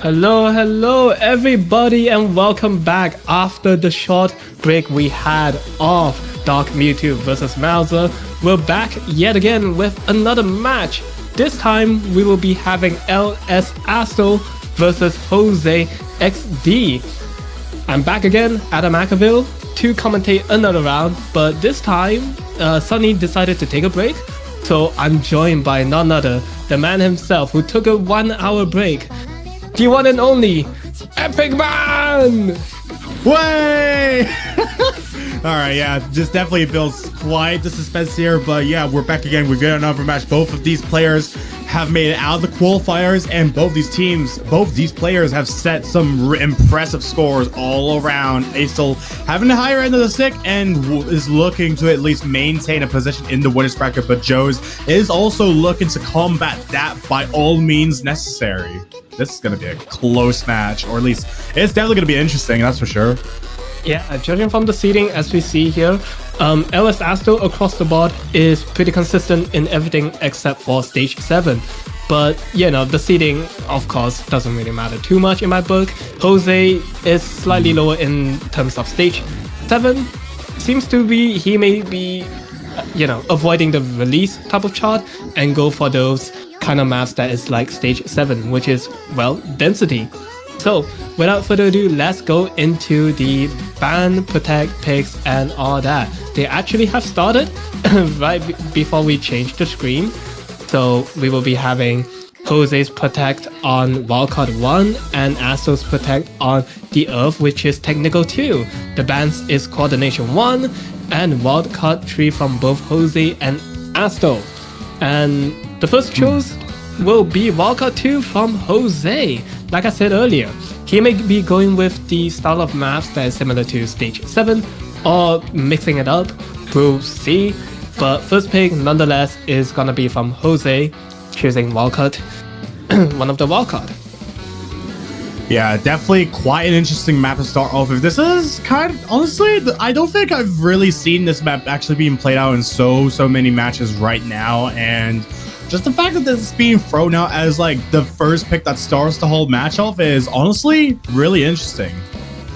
Hello everybody and welcome back after the short break we had of Dark Mewtwo vs Mauser. We're back yet again with another match. This time we will be having LS Astal versus Jose XD. I'm back again, Adam Ackerville, to commentate another round, but this time Sunny decided to take a break. So I'm joined by none other, the man himself who took a 1 hour break. The one and only Epic Man! Way! Alright, yeah, just definitely builds quite the suspense here, but yeah, we're back again. We've got another match. Both of these players have made it out of the qualifiers, and both these players have set some impressive scores all around. Astal having the higher end of the stick and is looking to at least maintain a position in the winners bracket, but Joe's is also looking to combat that by all means necessary. This is going to be a close match, or at least it's definitely going to be interesting, that's for sure. Yeah, judging from the seeding as we see here, LS Astal across the board is pretty consistent in everything except for stage 7. But, you know, the seeding, of course, doesn't really matter too much in my book. Jose is slightly lower in terms of stage 7. Seems to be, he may be, you know, avoiding the release type of chart and go for those kind of maps that is like stage 7, which is, well, density. So, without further ado, let's go into the ban, protect, picks, and all that. They actually have started right before we change the screen. So, we will be having Jose's protect on wildcard 1 and Astal's protect on the Earth, which is technical 2. The bans is coordination 1 and wildcard 3 from both Jose and Astal. And the first choice will be wildcard 2 from Jose. Like I said earlier, he may be going with the style of maps that is similar to stage 7 or mixing it up. We'll see. But first pick nonetheless is gonna be from Jose, choosing wildcard, one of the wildcard. Yeah, definitely quite an interesting map to start off with. This is kind of, honestly, I don't think I've really seen this map actually being played out in so many matches right now, and just the fact that this is being thrown out as like the first pick that starts the whole match off is honestly really interesting.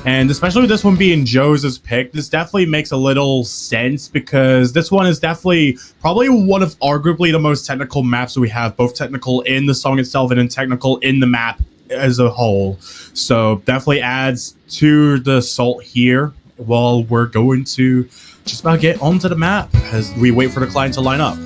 And especially with this one being Joe's pick, this definitely makes a little sense because this one is definitely probably one of arguably the most technical maps that we have, both technical in the song itself and then technical in the map as a whole. So definitely adds to the salt here while we're going to just about get onto the map as we wait for the client to line up.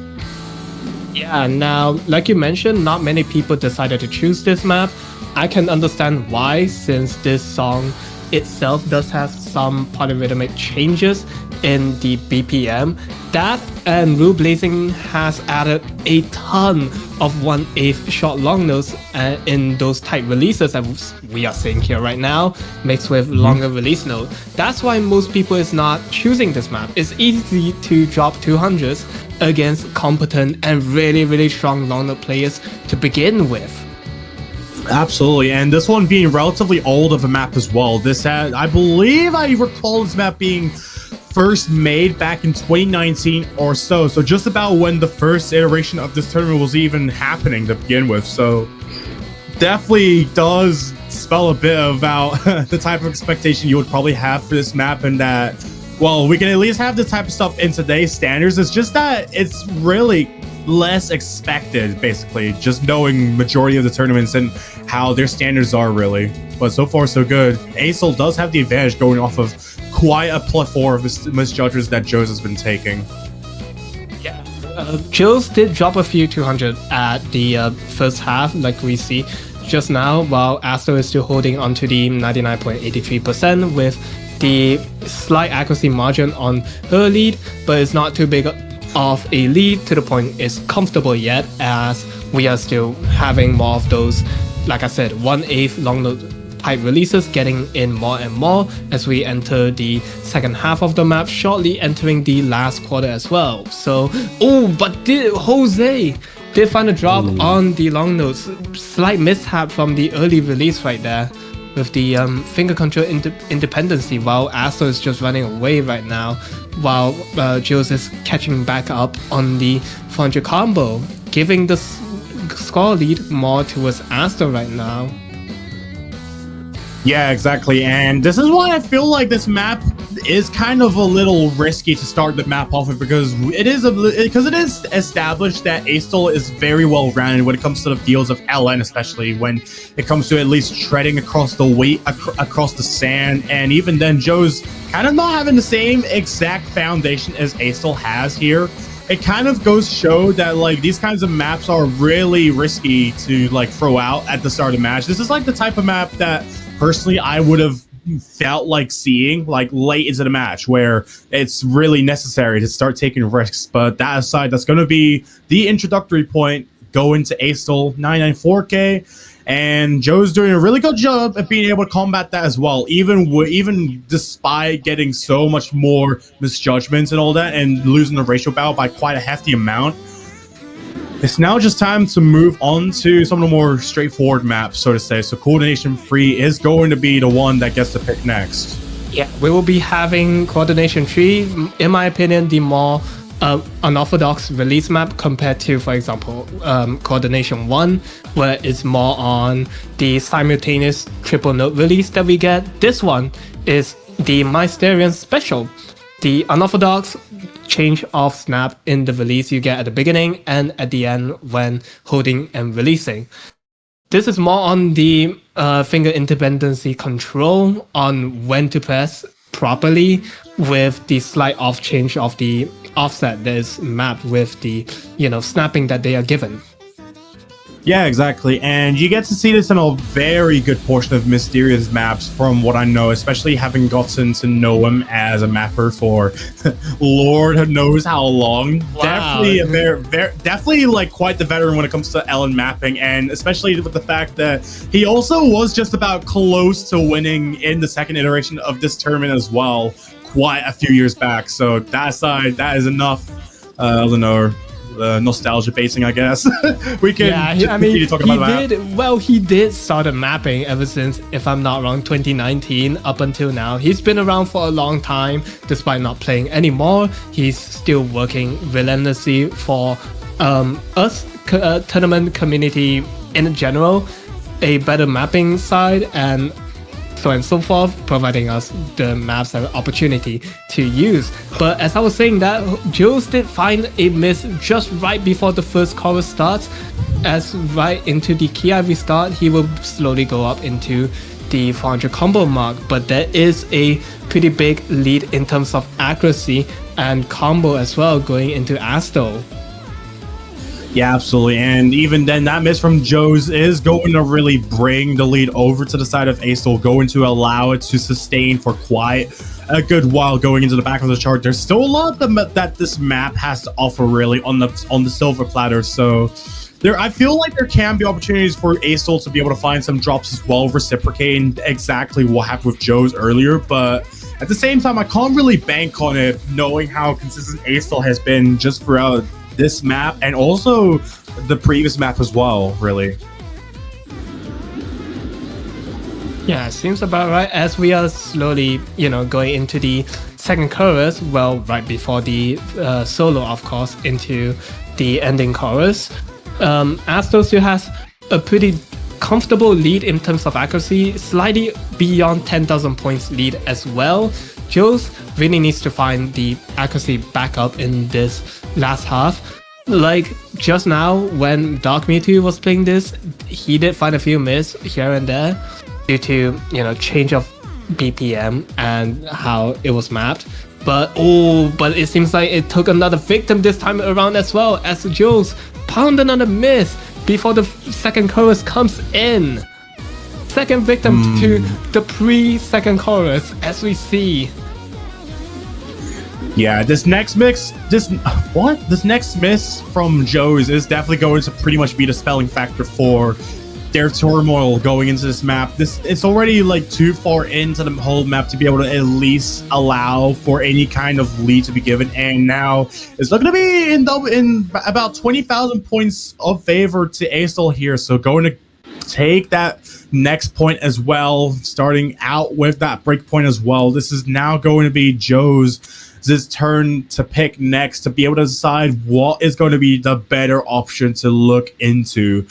Yeah, now, like you mentioned, not many people decided to choose this map. I can understand why, since this song itself does have some polyrhythmic changes in the BPM. That and Rule Blazing has added a ton of 1/8 short long notes in those tight releases that we are seeing here right now, mixed with longer release note. That's why most people is not choosing this map. It's easy to drop 200s against competent and really strong long note players to begin with. Absolutely, and this one being relatively old of a map as well. This had, I believe I recall this map being first made back in 2019 or so. So just about when the first iteration of this tournament was even happening to begin with. So definitely does spell a bit about the type of expectation you would probably have for this map, and that, well, we can at least have this type of stuff in today's standards. It's just that it's really less expected, basically, just knowing majority of the tournaments and how their standards are really. But so far so good. Astal does have the advantage going off of quite a plethora of misjudgments that Joe's has been taking. Yeah, Joe's did drop a few 200 at the first half, like we see just now, while Astal is still holding onto the 99.83% with the slight accuracy margin on her lead, but it's not too big of a lead to the point it's comfortable yet, as we are still having more of those, like I said, 1/8 long note type releases getting in more and more as we enter the second half of the map, shortly entering the last quarter as well. So, but Jose did find a drop on the long notes. Slight mishap from the early release right there with the finger control independency, while Astal is just running away right now, while Jules is catching back up on the 400 combo, giving the score lead more towards Astal right now. Yeah, exactly. And this is why I feel like this map is kind of a little risky to start the map off with, because it is established that Astal is very well rounded when it comes to the fields of LN, especially when it comes to at least treading across the weight across the sand. And even then, Joe's kind of not having the same exact foundation as Astal has here. It kind of goes to show that like these kinds of maps are really risky to like throw out at the start of the match. This is like the type of map that personally I would have felt like seeing like late into the match, where it's really necessary to start taking risks. But that aside, that's going to be the introductory point going to Astal 994K. And Joe's doing a really good job at being able to combat that as well, even despite getting so much more misjudgments and all that, and losing the ratio battle by quite a hefty amount. It's now just time to move on to some of the more straightforward maps, so to say. So Coordination 3 is going to be the one that gets to pick next. Yeah, we will be having Coordination 3, in my opinion, the more unorthodox release map compared to, for example, Coordination 1, where it's more on the simultaneous triple note release that we get. This one is the Mysterian Special, the unorthodox change of snap in the release you get at the beginning and at the end when holding and releasing. This is more on the finger independency control on when to press properly, with the slight off change of the offset that is mapped with the snapping that they are given. Yeah, exactly. And you get to see this in a very good portion of Mysterious maps from what I know, especially having gotten to know him as a mapper for Lord knows how long. Wow. Definitely like quite the veteran when it comes to LN mapping, and especially with the fact that he also was just about close to winning in the second iteration of this tournament as well, quite a few years back. So that aside, that is enough. I don't know. Nostalgia basing, I guess. We can continue talking about that. He did start mapping ever since, if I'm not wrong, 2019 up until now. He's been around for a long time, despite not playing anymore. He's still working relentlessly for us, tournament community in general, a better mapping side, and so on and so forth, providing us the maps and opportunity to use. But as I was saying, that Jules did find a miss just right before the first chorus starts. As right into the key IV start, he will slowly go up into the 400 combo mark. But there is a pretty big lead in terms of accuracy and combo as well going into Astal. Yeah, absolutely. And even then, that miss from Joe's is going to really bring the lead over to the side of Astal, going to allow it to sustain for quite a good while going into the back of the chart. There's still a lot that this map has to offer really on the silver platter. So I feel like there can be opportunities for Astal to be able to find some drops as well, reciprocating exactly what happened with Joe's earlier. But at the same time, I can't really bank on it, knowing how consistent Astal has been just throughout this map and also the previous map as well, really. Yeah, seems about right. As we are slowly, going into the second chorus, well, right before the solo, of course, into the ending chorus, Astal still has a pretty comfortable lead in terms of accuracy, slightly beyond 10,000 points lead as well. Jules really needs to find the accuracy back up in this last half. Like just now when Dark Mewtwo was playing this, he did find a few misses here and there due to change of BPM and how it was mapped. But it seems like it took another victim this time around as well, as Jules pound another miss before the second chorus comes in. Second victim to the pre-second chorus, as we see. Yeah, this next miss from Joe's is definitely going to pretty much be the spelling factor for their turmoil going into this map. It's already like too far into the whole map to be able to at least allow for any kind of lead to be given, and now it's looking to be in about 20,000 points of favor to Astal here. So going to take that next point as well, starting out with that break point as well. This is now going to be Joe's turn to pick next to be able to decide what is going to be the better option to look into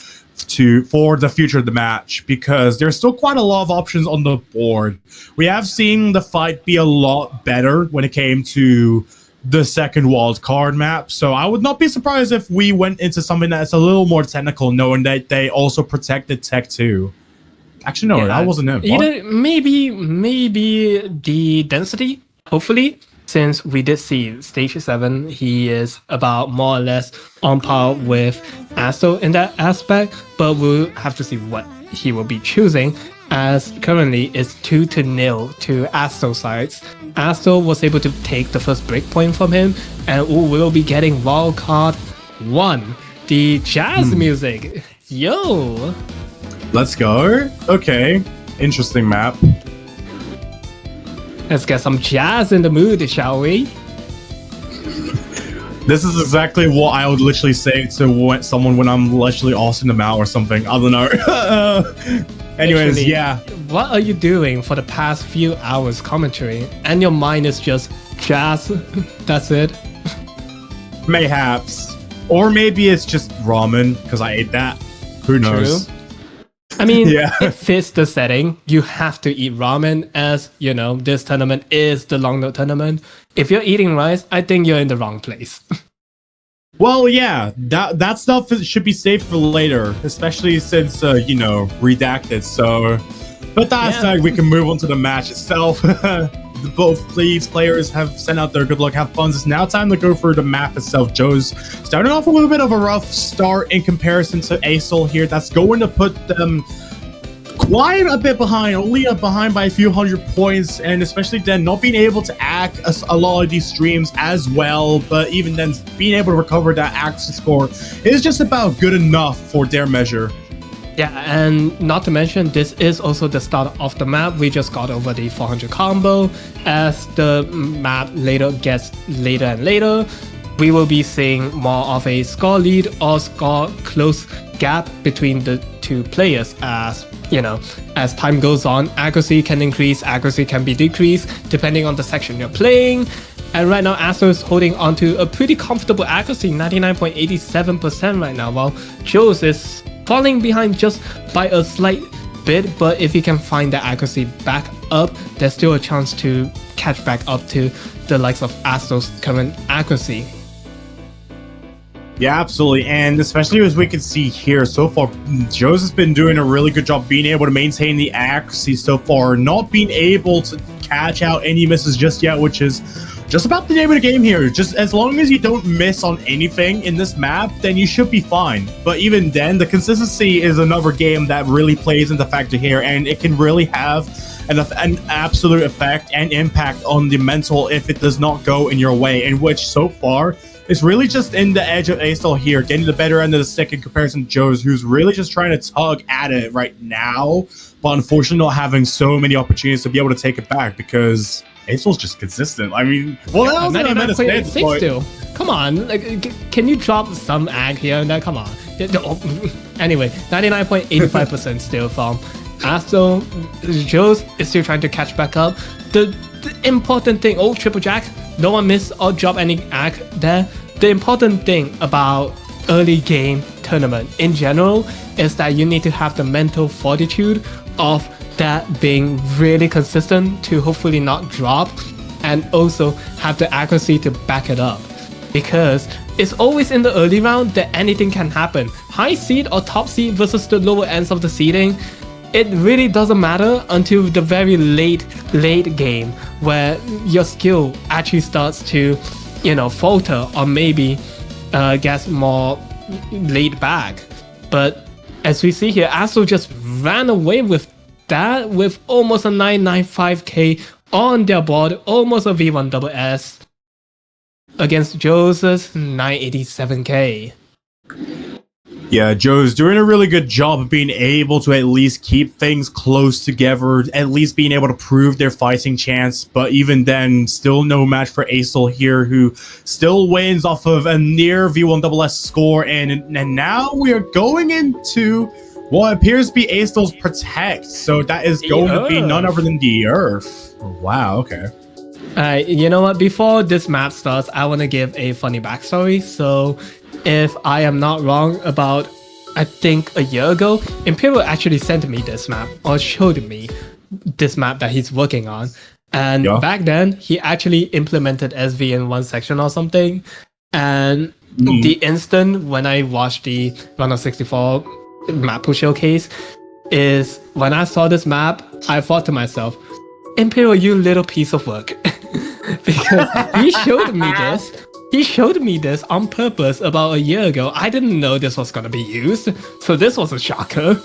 for the future of the match, because there's still quite a lot of options on the board. We have seen the fight be a lot better when it came to the second wild card map, so I would not be surprised if we went into something that's a little more technical, knowing that they also protected Tech 2. Actually, no, that wasn't him. Either maybe the density, hopefully, since we did see stage 7, he is about more or less on par with Astal in that aspect, but we'll have to see what he will be choosing, as currently it's 2-0 to Astal sides. Astal was able to take the first breakpoint from him, and we'll be getting wildcard 1, the jazz music. Yo! Let's go. Okay, interesting map. Let's get some jazz in the mood, shall we? This is exactly what I would literally say to someone when I'm literally awesome them out or something. I don't know. Anyways, Actually, yeah. What are you doing for the past few hours commentary? And your mind is just jazz. That's it. Mayhaps. Or maybe it's just ramen, because I ate that. Who knows? True. I mean, Yeah. It fits the setting. You have to eat ramen, as, you know, this tournament is the long note tournament. If you're eating rice, I think you're in the wrong place. Well, yeah, that stuff should be saved for later, especially since, redacted, so... But that's Yeah. we can move on to the match itself. Both these players have sent out their good luck, have fun. It's now time to go through the map itself. Joe's starting off a little bit of a rough start in comparison to Astal here. That's going to put them quite a bit behind, only behind by a few hundred points, and especially then not being able to act a lot of these streams as well, but even then being able to recover that accuracy score is just about good enough for their measure. Yeah, and not to mention, this is also the start of the map. We just got over the 400 combo. As the map later gets later and later, we will be seeing more of a score lead or score close gap between the two players. As you know, as time goes on, accuracy can increase, accuracy can be decreased depending on the section you're playing. And right now, Astal is holding on to a pretty comfortable accuracy, 99.87% right now, while Joe's is falling behind just by a slight bit. But if he can find the accuracy back up, there's still a chance to catch back up to the likes of Astal's current accuracy. Yeah, absolutely. And especially as we can see here so far, Joe's has been doing a really good job being able to maintain the accuracy so far, not being able to catch out any misses just yet, which is just about the name of the game here. Just as long as you don't miss on anything in this map, then you should be fine. But even then, the consistency is another game that really plays into factor here, and it can really have an absolute effect and impact on the mental if it does not go in your way, in which so far it's really just in the edge of Astal here, getting the better end of the stick in comparison to Joe's, who's really just trying to tug at it right now, but unfortunately not having so many opportunities to be able to take it back, because Astal's just consistent. I mean, well, that was what I meant to say, but... still. Come on, like, can you drop some ag here and there? Come on. Anyway, 99.85% still from Astal. Joe's is still trying to catch back up. The important thing, triple jack, no one miss or drop any ag there. The important thing about early game tournament in general is that you need to have the mental fortitude of that being really consistent to hopefully not drop, and also have the accuracy to back it up, because it's always in the early round that anything can happen. High seed or top seed versus the lower ends of the seeding, it really doesn't matter until the very late game, where your skill actually starts to, falter, or maybe gets more laid back. But as we see here, Astal just ran away with that, with almost a 995k on their board, almost a V1SS against Joe's 987k. Yeah, Joe's doing a really good job of being able to at least keep things close together, at least being able to prove their fighting chance, but even then, still no match for Astal here, who still wins off of a near V1SS score, and now we are going into what appears to be Astal's Protect, so that is going to be none other than the Earth. Wow, okay. You know what, before this map starts, I want to give a funny backstory. So if I am not wrong about I think a year ago, Imperial actually sent me this map or showed me this map that he's working on. And Yeah. back then, he actually implemented SV in one section or something. And the instant when I watched the Run of 64 map pool showcase is when I saw this map, I thought to myself, Imperial, you little piece of work. Because he showed me this. He showed me this on purpose about a year ago. I didn't know this was gonna be used, so this was a shocker.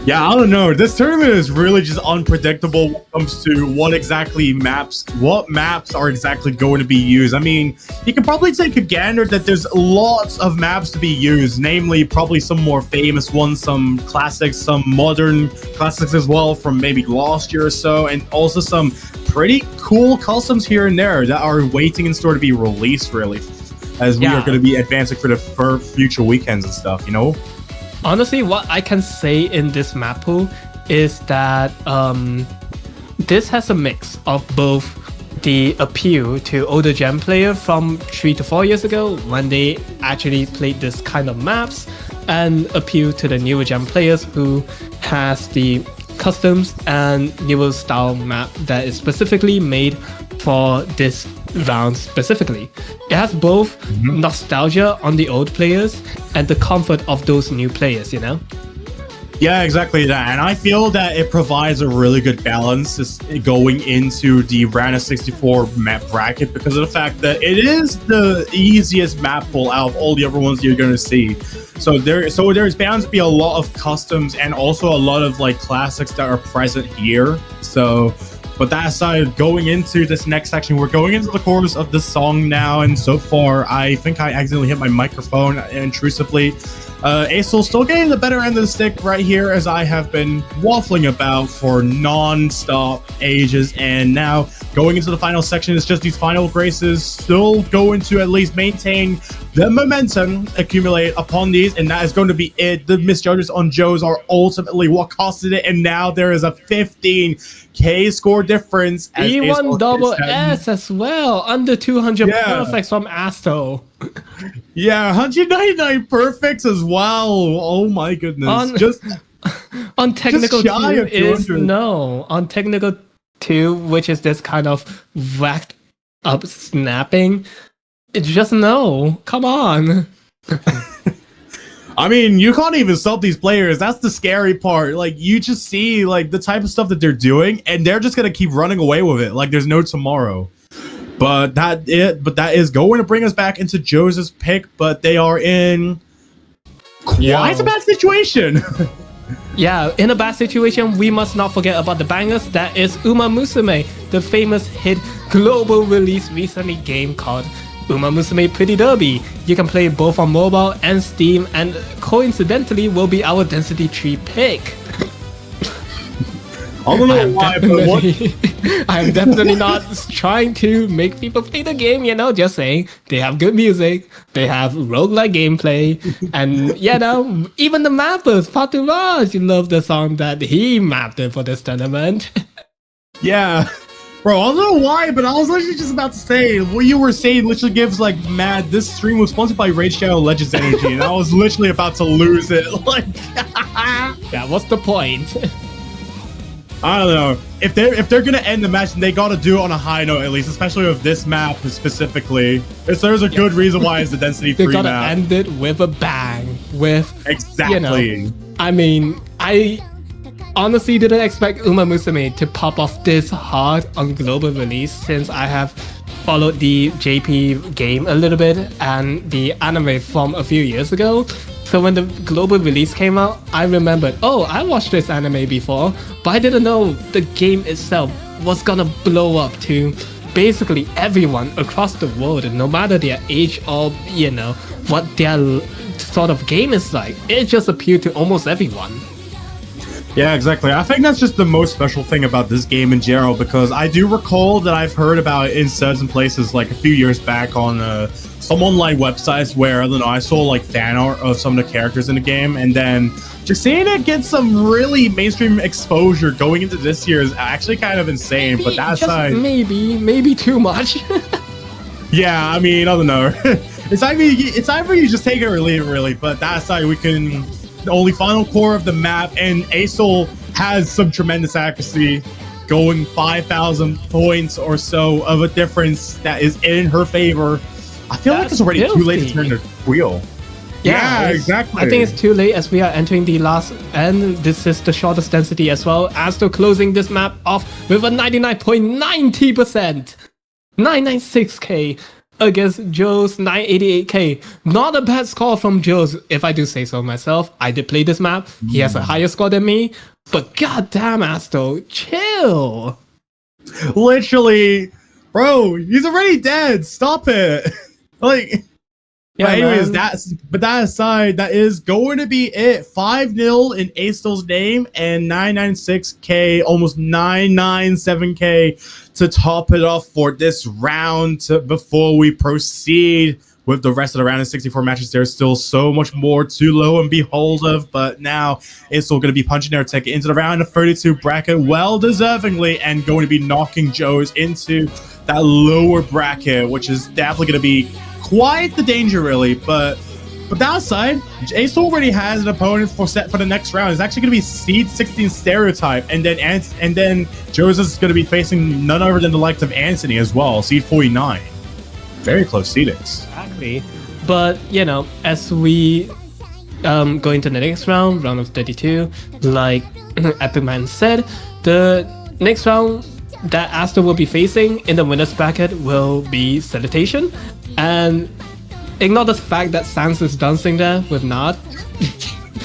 Yeah, I don't know. This tournament is really just unpredictable when it comes to what maps are exactly going to be used. I mean, you can probably take a gander that there's lots of maps to be used, namely probably some more famous ones, some classics, some modern classics as well from maybe last year or so, and also some pretty cool customs here and there that are waiting in store to be released, really, as we are going to be advancing for future weekends and stuff, you know? Honestly, what I can say in this map pool is that this has a mix of both the appeal to older gen players from 3 to 4 years ago when they actually played this kind of maps, and appeal to the newer gen players who has the customs and newer style map that is specifically made for this round specifically. It has both nostalgia on the old players and the comfort of those new players, you know? Yeah, exactly that. And I feel that it provides a really good balance just going into the Round of 64 map bracket because of the fact that it is the easiest map pool out of all the other ones you're going to see. So there's bound to be a lot of customs and also a lot of like classics that are present here. So, but that aside, going into this next section, we're going into the chorus of the song now, and so far, I think I accidentally hit my microphone intrusively. Astal still getting the better end of the stick right here, as I have been waffling about for non-stop ages, and now going into the final section, it's just these final graces still going to at least maintain the momentum accumulate upon these, and that is going to be it. The misjudges on Joe's are ultimately what costed it, and now there is a 15k score difference. E1 double S as well, under 200 perfects from Astal. Yeah, 199 perfects as well. Oh my goodness. On technical just shy 2 of is 200. no. On technical 2, which is this kind of whacked up snapping, it's just no. Come on. I mean, you can't even stop these players. That's the scary part. Like, you just see like the type of stuff that they're doing, and they're just gonna keep running away with it like there's no tomorrow. But that is going to bring us back into Joe's pick, but they are in quite a bad situation. Yeah, in a bad situation, we must not forget about the bangers. That is Uma Musume, the famous hit global release recently game called Uma Musume Pretty Derby. You can play both on mobile and Steam, and coincidentally will be our Density 3 pick. I don't know why, but what? I'm definitely not trying to make people play the game, you know, just saying they have good music, they have roguelike gameplay, and, you know, even the mappers, Faturaj, love the song that he mapped it for this tournament. Yeah. Bro, I don't know why, but I was literally just about to say, what you were saying literally gives, like, mad, this stream was sponsored by Raid Shadow Legends Energy, and I was literally about to lose it. Like, yeah, what's the point? I don't know. If they're gonna end the match, then they gotta do it on a high note at least, especially with this map specifically. There's a good reason why it's the Density 3 map. They gotta end it with a bang. With exactly. You know, I mean, I honestly didn't expect Uma Musume to pop off this hard on global release, since I have followed the JP game a little bit and the anime from a few years ago. So when the global release came out, I remembered, oh, I watched this anime before, but I didn't know the game itself was gonna blow up to basically everyone across the world, no matter their age or, you know, what their sort of game is like. It just appealed to almost everyone. Yeah, exactly. I think that's just the most special thing about this game in general, because I do recall that I've heard about it in certain places like a few years back on some online websites where, I don't know, I saw like fan art of some of the characters in the game, and then just seeing it get some really mainstream exposure going into this year is actually kind of insane. But that aside, maybe too much. yeah, I mean, I don't know. It's either you just take it or leave it, really. But that aside, we can the only final core of the map, and Astal has some tremendous accuracy, going 5,000 points or so of a difference that is in her favor. I feel like it's already too late to turn the wheel. Yeah, exactly. I think it's too late as we are entering the last end. This is the shortest density as well. Astal closing this map off with a 99.90%. 996k against Joe's 988k. Not a bad score from Joe's, if I do say so myself. I did play this map. He has a higher score than me. But goddamn, Astal, chill. Literally, bro, he's already dead. Stop it. Like... Yeah, but anyways, man. that aside, that is going to be it. 5-0 in Astal's name and 996k, almost 997k to top it off for this round. Before we proceed with the rest of the round of 64 matches, there's still so much more to lo and behold of. But now Astal going to be punching their ticket into the round of 32 bracket, well deservingly, and going to be knocking Joe's into that lower bracket, which is definitely going to be quite the danger, really. But that aside, Astal already has an opponent for the next round. It's actually going to be Seed 16 Stereotype, and then Joe's is going to be facing none other than the likes of Anthony as well, Seed 49. Very close seedings. Exactly. But you know, as we go into the next round of 32, like Epic Man said, the next round that Astal will be facing in the winner's bracket will be Salutation. And ignore the fact that Sans is dancing there with Nod.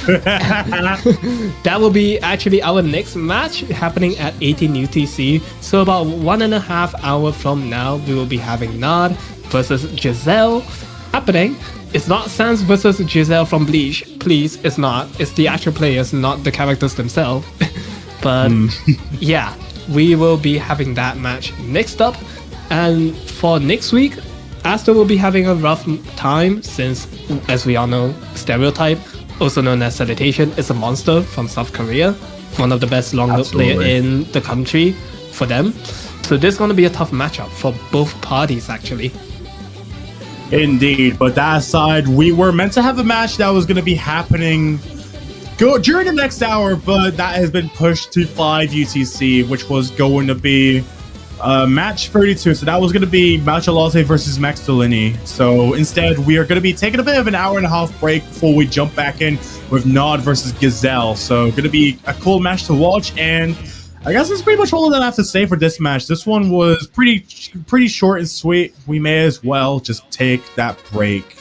That will be actually our next match happening at 18 UTC. So about 1.5 hours from now, we will be having Nod versus Giselle happening. It's not Sans versus Giselle from Bleach. Please, it's not. It's the actual players, not the characters themselves. But yeah, we will be having that match next up. And for next week, Astal will be having a rough time since, as we all know, Stereotype, also known as Salutation, is a monster from South Korea. One of the best long-lived player in the country for them. So this is going to be a tough matchup for both parties, actually. Indeed, but that aside, we were meant to have a match that was going to be happening during the next hour, but that has been pushed to 5 UTC, which was going to be match 32. So that was going to be Machalote versus Max Delaney. So instead, we are going to be taking a bit of an 1.5 hour break before we jump back in with Nod versus Gazelle. So going to be a cool match to watch, and I guess that's pretty much all that I have to say for this match. This one was pretty short and sweet. We may as well just take that break.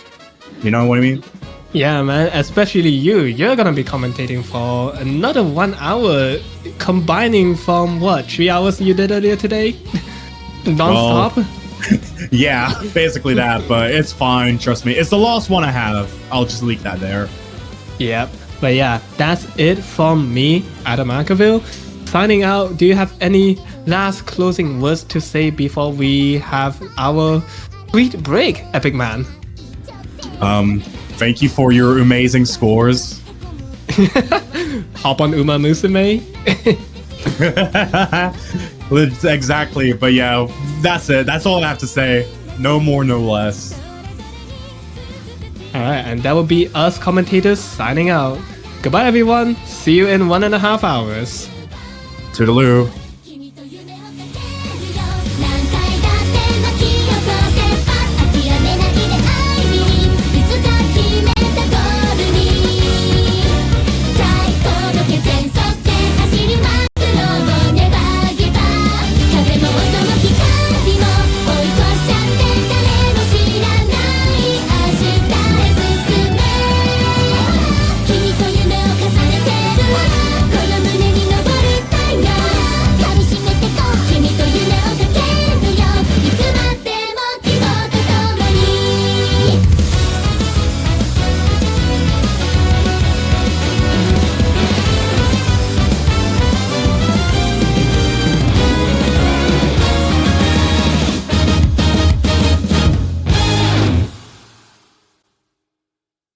You know what I mean? Yeah, man. Especially you. You're gonna be commentating for another 1 hour, combining from what 3 hours you did earlier today, non-stop. Well, yeah, basically that. But it's fine. Trust me. It's the last one I have. I'll just leak that there. Yep. But yeah, that's it from me, Adam Ankerville. Signing out. Do you have any last closing words to say before we have our sweet break, Epic Man? Thank you for your amazing scores. Hop on Uma Musume. Exactly, but yeah, that's it. That's all I have to say. No more, no less. Alright, and that will be us commentators signing out. Goodbye, everyone. See you in 1.5 hours. Toodaloo.